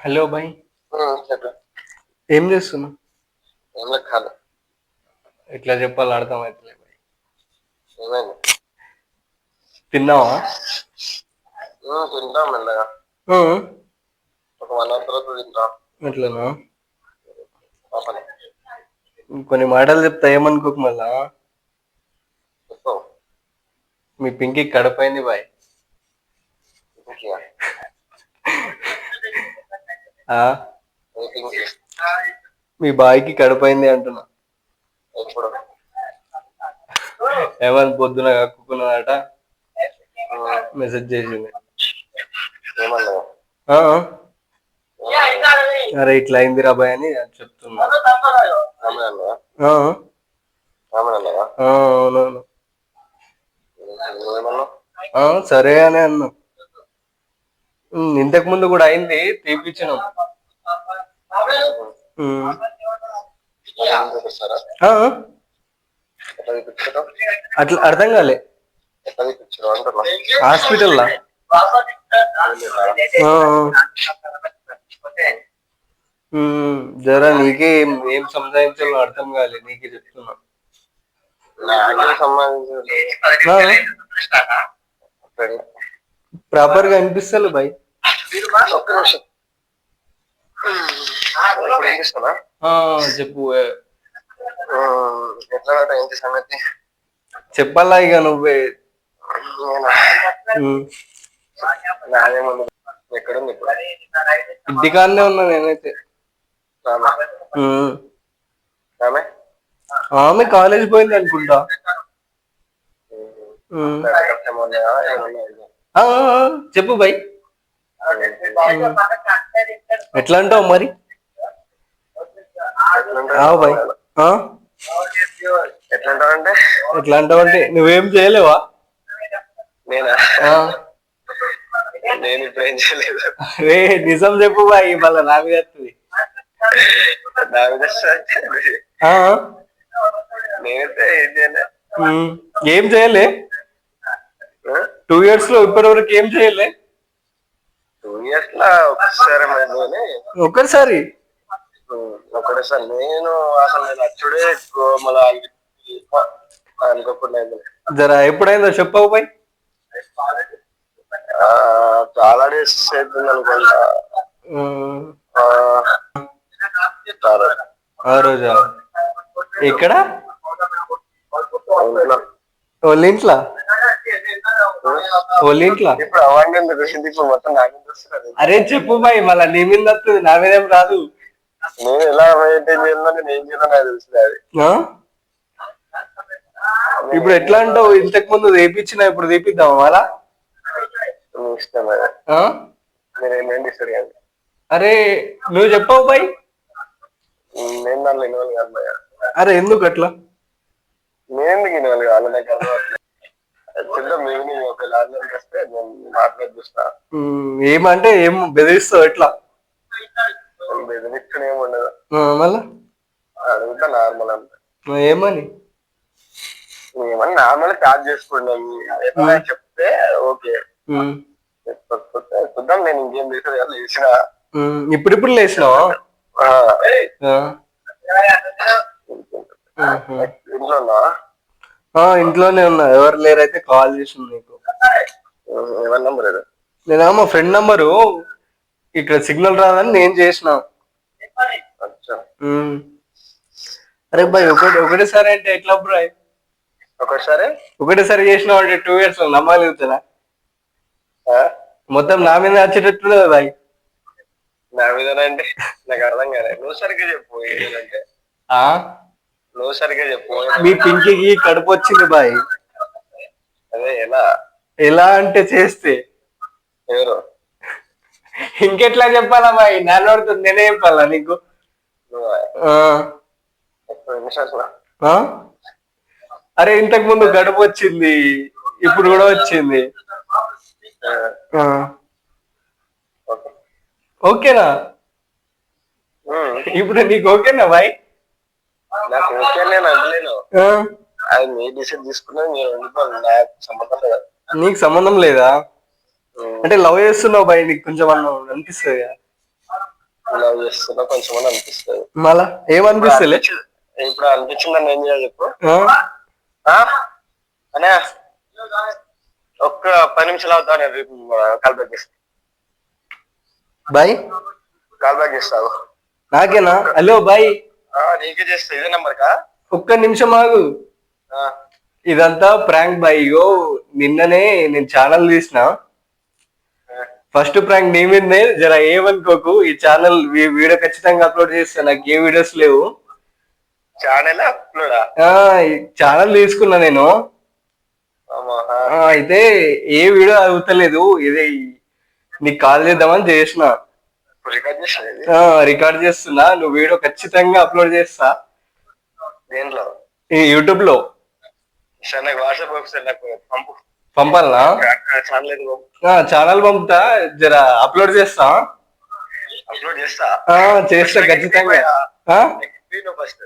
Hello భాయ్, చెప్పు. ఏం చేస్తున్నావు? ఏం లెక్కాలి? ఎట్లా చెప్పాలి అర్థమవుతలే భాయ్. ఏమైంది? తిన్నావా? తింటాం మెల్లగా. ఆ, ఒక 1 hour తర్వాత తింటాం. అట్లనా? ఆ పని కొన్ని మాటలు చెప్తా, ఏమనుకోకు మళ్ళా. చెప్పు. మీ పింకి కడపైంది భాయ్. ఇంకియా? ఆ, ఏ పింకి? మీ బాయ్కి కడపైంది అంటున్నా. ఎప్పుడు? ఏమని పొద్దున కక్కుకున్నదట, ఉమ్, మెసేజ్ చేసింది. ఏమన్నా? ఆ, అరే ఇట్లా అయిందిరా బాయ్ అని చెప్తున్నా. ఆమె అన్నదా? ఆ, ఆమె అన్నదా? ఆ, అవునవును. ఏమన్నా? ఆ, సరే అని అన్నా. ఇంతకు ముందు కూడా అయింది, తీపిచ్చినాం. ఉమ్. చూపిస్తారా? ఆ, ఎట్లా చూపించారు? అట్లా అర్థం కాలే. ఎట్లా చూపించారు అంటున్నా. హాస్పిటల్లా. జరా నీకే ఏం సంపాదించాలో అర్థం కాలే, నీకే చెప్తున్నా. నాకే సంబంధించి ప్రాపర్ గా అనిపిస్తలే బాయ్. ఒక్క నిమిషం. ఇప్పుడు వినిపిస్తుందా? చెప్పు. ఎట్లా ఏంటి సంగతి? చెప్పాలా ఇక నువ్వే. నాదేముంది? ఎక్కడుంది ఇప్పుడు? ఇంటికాడనే ఉన్నా నేనైతే. ఆమె ఆమె కాలేజ్ పోయింది అనుకుంటా. ఆ, చెప్పు బాయ్. ఎట్లా అంటావు మరి? బాయ్, ఎట్లంటావంటే? ఎట్లా అంటావు అంటే నువ్వేం చేయలేవా? నేనా? నేను ఇప్పుడు ఏం చేయలేదు. రే నిజం చెప్పు బాయ్, మళ్ళా నా మీద వస్తుంది. నేనైతే ఏం చేయలే. ఏం చేయలే? 2 years లో ఇప్పటి వరకు ఏం చేయలే? 2 years లో ఒకసారి ఒక్కసారి ఒకటేసారి నేను అసలు నేను అచ్చుడే మళ్ళీ అనుకోకుండా జరా ఎప్పుడైందో చెప్పవు బాయ్. చాలా డేస్ అవుతుంది అనుకుంటా. ఆ రోజా? ఎక్కడ? వాళ్ళ ఇంట్లో. ఇప్పుడు అవార్డు ఎందుకు ఇప్పుడు మొత్తం నా మీద వస్తుంది. అరే చెప్పు బాయ్, మళ్ళా నీ మీద వస్తుంది, నా మీద ఏం రాదు. నేను ఎలా మెయింటైన్ చేయాలో నేను ఏం చేయాలో నాకు తెలుస్తుంది. అది ఇప్పుడు ఎట్లా అంటావు? ఇంతకు ముందు తీపిచ్చిన, ఇప్పుడు తీపిద్దాం అలా. ఇష్టం మీరేం చేస్తారు కానీ. అరే నువ్వు చెప్పవు బాయ్. నేను దాంట్లో ఇన్వాల్వ్ కాదు భయ్యా. అరే ఎందుకు అట్లా? నేను ఎందుకు ఇన్వాల్వ్ కావాలి? నాకు అలవాటు. చూద్దాం, ఈవినింగ్ ఒకవేళ ఆన్లైన్కి వస్తే నేను మాట్లాడి చూస్తా. ఏమంటే ఏం బెదిరిస్తావు? ఎట్లా బెదిరిస్తున్నా ఏమి ఉండదు. మళ్ళా అడుగుతా నార్మల్ అంతా. ఏమని? ఏమని నార్మల్ చార్జ్ చేసుకున్నాం చెప్తే ఓకే. చెప్పకపోతే చూద్దాం. నేను ఇంకేం చేసేది లేచిన. ఇప్పుడు లేచినావా? ఇంట్లో ఉన్నావా? ఇంట్లోనే ఉన్నా. ఎవరు లేరైతే కాల్ చేసిన నీకు. ఎవరి నంబర్ అది? నేనా మా ఫ్రెండ్ నంబరు, ఇక్కడ సిగ్నల్ రాదని నేను చేసిన. అరే బాయ్, ఒకటేసారి అంటే ఎట్లా బ్రాయ్? ఒకటేసారి చేసినావు అంటే 2 years నమ్మగలుగుతారా? మొత్తం నా మీద వచ్చేటట్టులేదు బాయ్. నా మీద అంటే నాకు అర్థం కాలే. నువ్వు సరిగ్గా చెప్పు. ఏంటంటే నువ్వు సరిగ్గా చెప్పు. మీ పింకీకి కడుపు వచ్చింది బాయ్. అదే ఎలా? ఎలా అంటే చేస్తే. ఎవరు? ఇంకెట్లా చెప్పాలా బాయ్? నాన్నోడుతుంది, నేనే చెప్పాలా నీకు? అరే ఇంతకు ముందు గడుపు వచ్చింది, ఇప్పుడు కూడా వచ్చింది. ఓకేనా? ఇప్పుడు నీకు ఓకేనా బాయ్? నాకు ఓకే, నేను అనలేను. అది మీ డిసిషన్ తీసుకున్నా, మీరు నాకు సంబంధం లేదా? నీకు సంబంధం లేదా అంటే లవ్ చేస్తున్నావు బాయ్, నీకు కొంచెం అనిపిస్తుంది కదా. లవ్ చేస్తున్నా కొంచెం అని అనిపిస్తుంది. మళ్ళా ఏమనిపిస్తలే? ఇప్పుడు అనిపించిందని ఏం చేయాలి చెప్పు. ఆ? అనే ఒక్క 10 నిమిషాలు అవుతా కాల్ బ్యాక్ చేస్తా. బాయ్ కాల్ బ్యాక్ చేస్తావు నాకేనా? హలో బాయ్, నీకే చేస్తా. ఇదే నంబర్ కా? ఒక్క నిమిషం ఆగు. ఇదంతా ప్రాంక్ బాయ్. ఇగో నిన్ననే నేను ఛానల్ తీసిన. ఫస్ట్ ప్రాంక్ నీ మీదనే. జర ఏమనుకోకు. ఈ ఛానల్ వీడియో ఖచ్చితంగా అప్లోడ్ చేస్తా. నాకు ఏ వీడియోస్ లేవు. Channel upload? ఛానల్ తీసుకున్నా నేను. అయితే ఏ వీడియో అవుతలేదు. ఇది నీకు కాల్ చేద్దామని చేసిన. రికార్డ్ చేస్తున్నా. నువ్వు వీడియో ఖచ్చితంగా అప్లోడ్ చేస్తా దేంట్లో? యూట్యూబ్ లో. సార్ నాకు వాట్సాప్ ఒకసారి నాకు పంపు. పంపాలనా? ఛానల్ పంపుతా. జర అప్లోడ్ చేస్తా. అప్లోడ్ చేస్తా చేస్తా ఖచ్చితంగా. ఫస్ట్